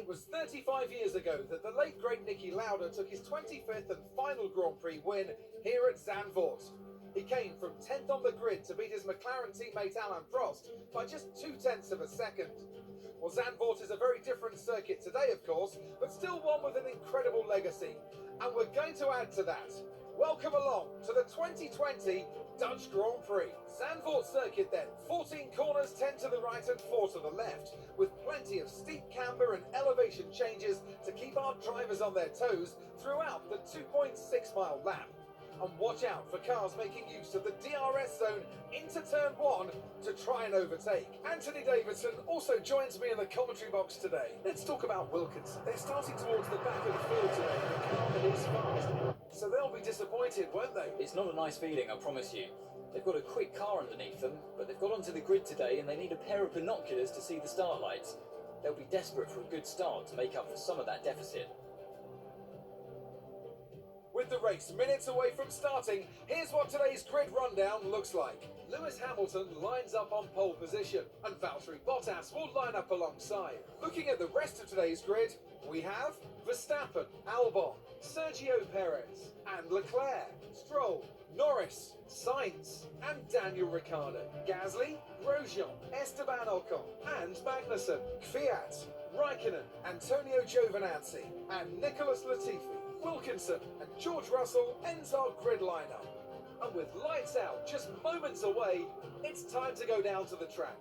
It was 35 years ago that the late great Niki Lauda took his 25th and final Grand Prix win here at Zandvoort. He came from 10th on the grid to beat his McLaren teammate Alain Prost by just 0.2 of a second. Well, Zandvoort is a very different circuit today, of course, but still one with an incredible legacy. And we're going to add to that. Welcome along to the 2020 Dutch Grand Prix. Zandvoort circuit then, 14 corners, 10 to the right and 4 to the left, with plenty of steep camber and elevation changes to keep our drivers on their toes throughout the 2.6 mile lap. And watch out for cars making use of the DRS zone into turn 1 to try and overtake. Anthony Davidson also joins me in the commentary box today. Let's talk about Wilkinson. They're starting towards the back of the field today in a car that is fast. So they'll be disappointed, won't they? It's not a nice feeling, I promise you. They've got a quick car underneath them, but they've got onto the grid today and they need a pair of binoculars to see the start lights. They'll be desperate for a good start to make up for some of that deficit. With the race minutes away from starting, here's what today's grid rundown looks like. Lewis Hamilton lines up on pole position, and Valtteri Bottas will line up alongside. Looking at the rest of today's grid, we have Verstappen, Albon, Sergio Perez, and Leclerc, Stroll, Norris, Sainz, and Daniel Ricciardo, Gasly, Grosjean, Esteban Ocon, and Magnussen, Kvyat, Raikkonen, Antonio Giovinazzi, and Nicholas Latifi. Wilkinson and George Russell ends our grid lineup. And with lights out just moments away, it's time to go down to the track.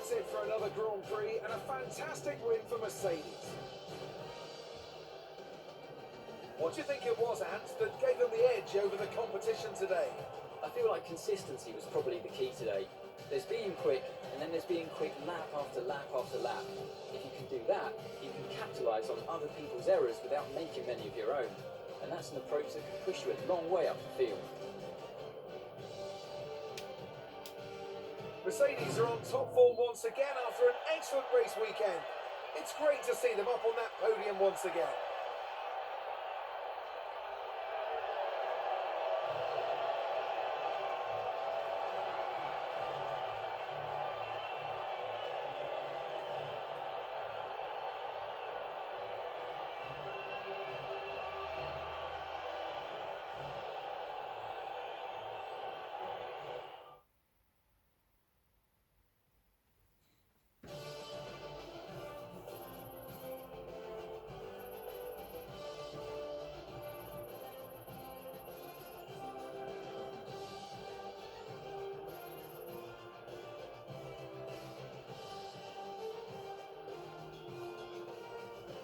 That's it for another Grand Prix and a fantastic win for Mercedes. What do you think it was, Ant, that gave them the edge over the competition today? I feel like consistency was probably the key today. There's being quick, and then there's being quick lap after lap after lap. If you can do that, you can capitalise on other people's errors without making many of your own. And that's an approach that can push you a long way up the field. Mercedes are on top form once again after an excellent race weekend. It's great to see them up on that podium once again.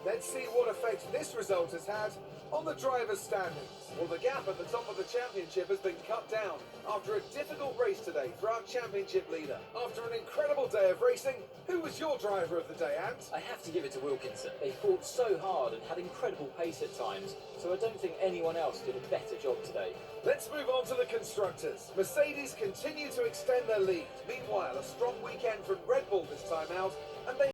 Let's see what effect this result has had on the drivers' standings. Well, the gap at the top of the championship has been cut down after a difficult race today for our championship leader. After an incredible day of racing, who was your driver of the day, Ant? I have to give it to Wilkinson. They fought so hard and had incredible pace at times, so I don't think anyone else did a better job today. Let's move on to the constructors. Mercedes continue to extend their lead. Meanwhile, a strong weekend from Red Bull this time out, and they